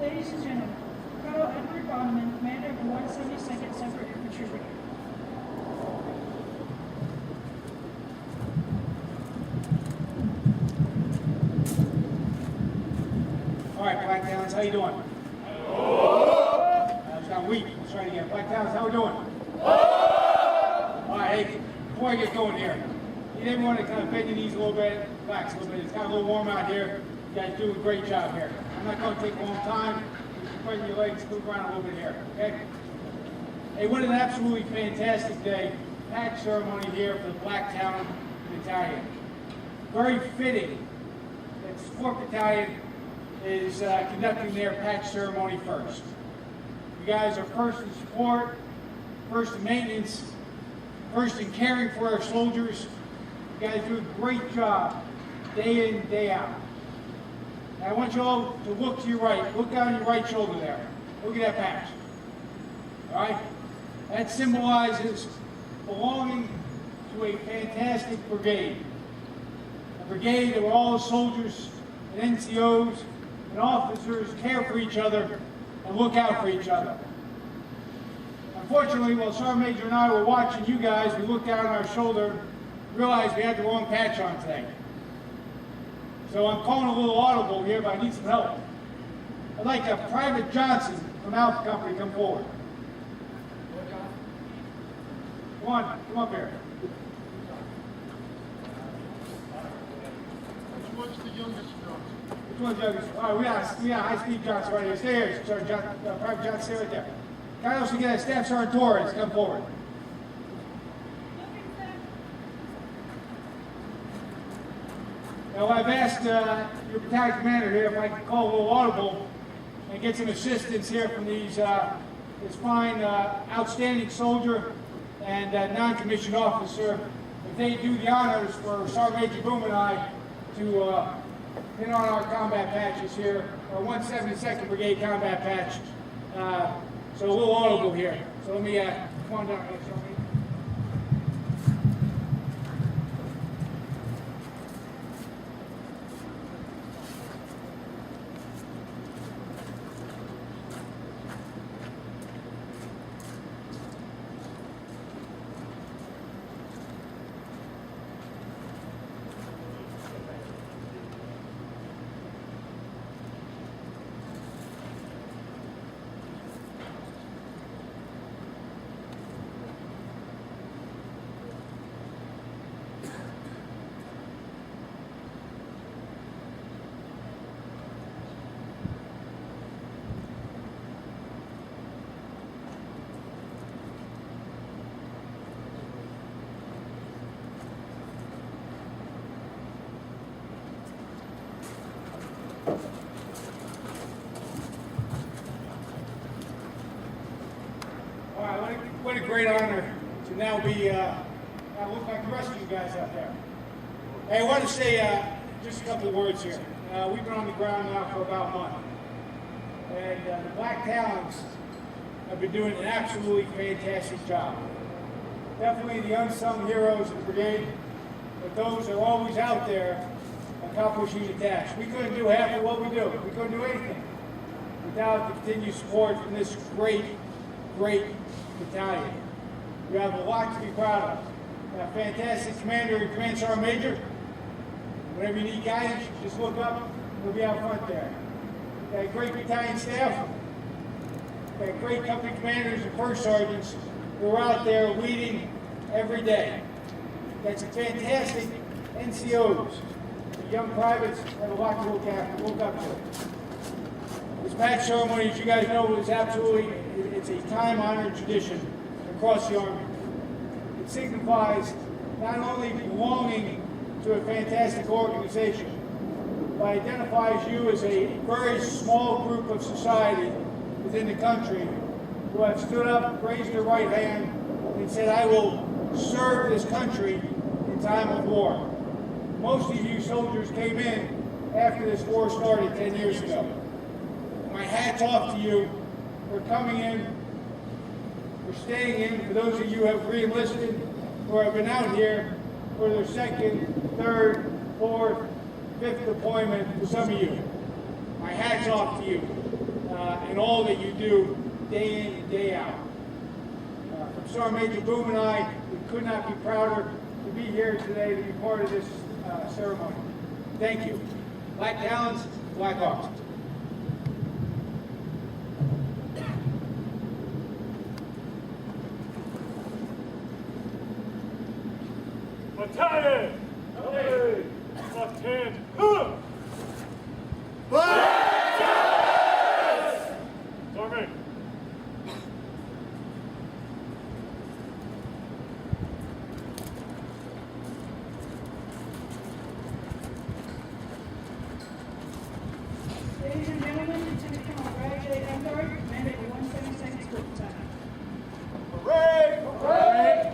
Ladies and gentlemen, Colonel Edward Bondman, commander of the 172nd Separate Infantry Brigade. All right, Black Talons, how you doing? I was kind of weak. Let's try it again. Black Talons, how we doing? All right, hey, before I get going here, you didn't want to kind of bend your knees a little bit, relax a little bit. It's kind of a little warm out here. You guys do a great job here. I'm not going to take a long time. You can spread your legs, move around a little bit here, okay? Hey, what an absolutely fantastic day. Patch ceremony here for the Black Talon Battalion. Very fitting that Support Battalion is conducting their patch ceremony first. You guys are first in support, first in maintenance, first in caring for our soldiers. You guys do a great job day in, day out. And I want you all to look to your right. Look down your right shoulder there. Look at that patch. All right? That symbolizes belonging to a fantastic brigade. A brigade where all the soldiers and NCOs and officers care for each other and look out for each other. Unfortunately, while Sergeant Major and I were watching you guys, we looked down our shoulder, realized we had the wrong patch on today. So I'm calling a little audible here, but I need some help. I'd like Private Johnson from Alpha Company come forward. Come on, come up here. Which one's the youngest Johnson? Which one's the youngest? All right, we got High-Speed Johnson right here. Stay here, Sergeant Private Johnson, stay right there. Can I also get Staff Sergeant Torres come forward? Now, I've asked your battalion commander here if I can call a little audible and get some assistance here from these this fine, outstanding soldier and non-commissioned officer. If they do the honors for Sergeant Major Boom and I to pin on our combat patches here, our 172nd Brigade combat patch. So a little audible here. So let me come on down here, Sergeant. What a great honor to now be, look like the rest of you guys out there. Hey, I want to say just a couple of words here. We've been on the ground now for about a month. And the Black Talons have been doing an absolutely fantastic job. Definitely the unsung heroes of the brigade, but those are always out there accomplishing the task. We couldn't do half of what we do. We couldn't do anything without the continued support from this great battalion. We have a lot to be proud of. A fantastic commander and command sergeant major. Whenever you need guidance, just look up. We'll be out front there. Got a great battalion staff. Got great company commanders and first sergeants who are out there leading every day. Got some fantastic NCOs. The young privates have a lot to look up to. This patch ceremony, as you guys know, is absolutely, it's a time-honored tradition across the Army. It signifies not only belonging to a fantastic organization, but identifies you as a very small group of society within the country who have stood up, raised their right hand, and said, I will serve this country in time of war. Most of you soldiers came in after this war started 10 years ago. My hat's off to you for coming in, for staying in, for those of you who have re-enlisted, or have been out here for their second, third, fourth, fifth deployment, for some of you. My hat's off to you. and all that you do day in and day out. From Sergeant Major Boom and I, we could not be prouder to be here today to be part of this ceremony. Thank you. Black Talons, Black Hawks. Battalion! Hey! Left hand! Huh! Sergeant! Ladies and gentlemen, Lieutenant Colonel Brad J. Emdard, commander of the 172nd Support Battalion. Hooray! Hooray!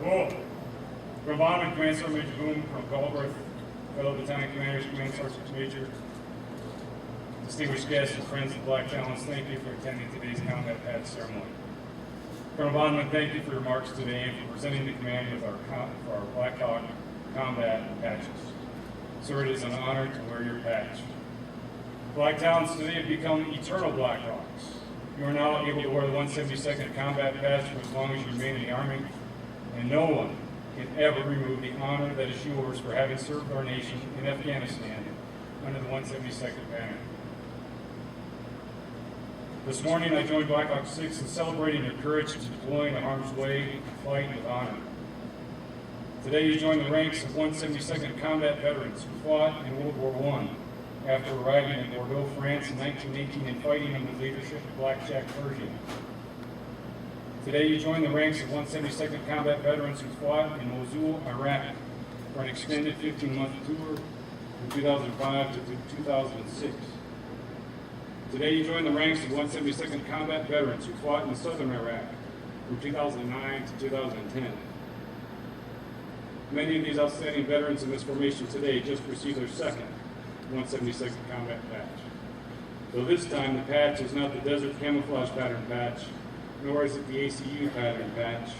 Cool. From Bottom Command Sergeant Major Boom, from Galbraith, fellow battalion commanders, Command Sergeant Major, distinguished guests and friends of Black Talons, thank you for attending today's combat patch ceremony. Colonel Bondman, thank you for your remarks today and for presenting the command with our Black Hawk combat patches. Sir, it is an honor to wear your patch. Black Talons today have become eternal Black Hawks. You are now able to wear the 172nd combat patch for as long as you remain in the Army, and no one can ever remove the honor that is yours for having served our nation in Afghanistan under the 172nd banner. This morning I joined Black Hawk 6 in celebrating your courage to deploy in harm's way and fight with honor. Today you join the ranks of 172nd combat veterans who fought in World War I after arriving in Bordeaux, France in 1918 and fighting under the leadership of Black Jack Pershing. Today you join the ranks of 172nd combat veterans who fought in Mosul, Iraq for an extended 15-month tour from 2005 to 2006. Today you join the ranks of 172nd combat veterans who fought in southern Iraq from 2009 to 2010. Many of these outstanding veterans in this formation today just received their second 172nd combat patch. Though this time the patch is not the desert camouflage pattern patch, nor is it the ACU pattern patch.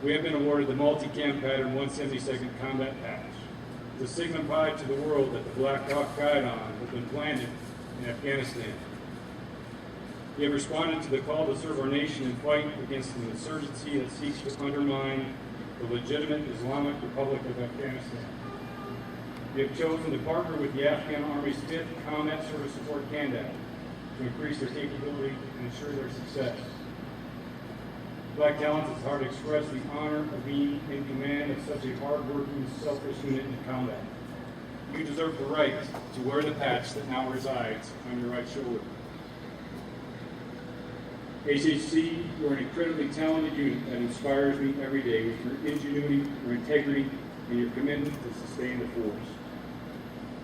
We have been awarded the multi-cam pattern 172nd combat patch to signify to the world that the Black Hawk Guidon has been planted in Afghanistan. We have responded to the call to serve our nation and fight against an insurgency that seeks to undermine the legitimate Islamic Republic of Afghanistan. We have chosen to partner with the Afghan Army's 5th Combat Service Support Candat to increase their capability and ensure their success. Black Talons, it's hard to express the honor of being in command of such a hard-working, selfless unit in combat. You deserve the right to wear the patch that now resides on your right shoulder. HHC, you are an incredibly talented unit that inspires me every day with your ingenuity, your integrity, and your commitment to sustain the force.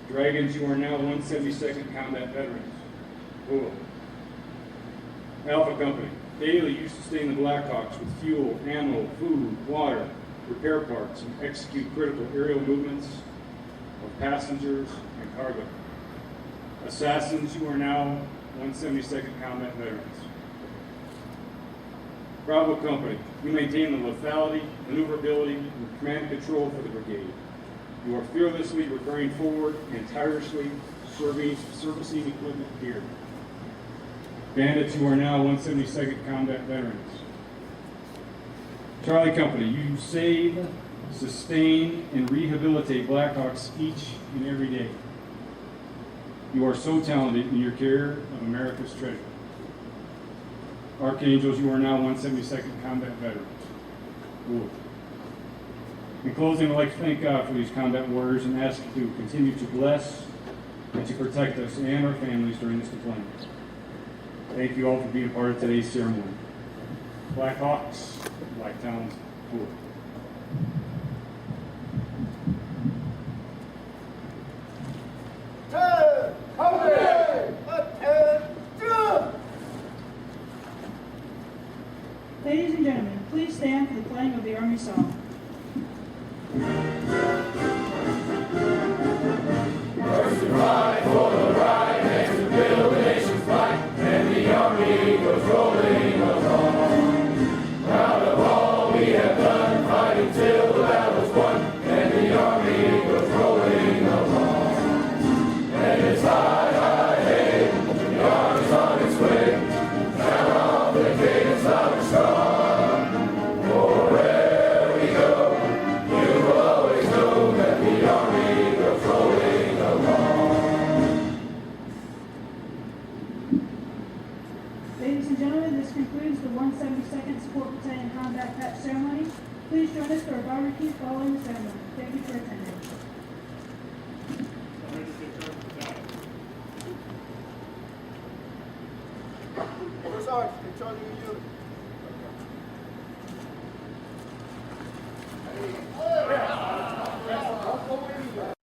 Dragons, you are now 172nd combat veterans. Cool. Alpha Company, daily you sustain the Blackhawks with fuel, ammo, food, water, repair parts, and execute critical aerial movements of passengers and cargo. Assassins, you are now 172nd combat veterans. Bravo Company, you maintain the lethality, maneuverability, and command and control for the brigade. You are fearlessly repairing forward and tirelessly servicing equipment here. Bandits, you are now 172nd combat veterans. Charlie Company, you save, sustain, and rehabilitate Blackhawks each and every day. You are so talented in your care of America's treasure. Archangels, you are now 172nd combat veterans. Cool. In closing, I'd like to thank God for these combat warriors and ask you to continue to bless and to protect us and our families during this deployment. Thank you all for being a part of today's ceremony. Black Hawks, Black Talons, cool. Ladies and gentlemen, please stand for the playing of the Army song. Ladies and gentlemen, this concludes the 172nd Support Battalion Combat Patch Ceremony. Please join us for a barbecue following the ceremony. Thank you for attending. I'm ready to take charge of the battalion. First Sergeant, in charge of your unit.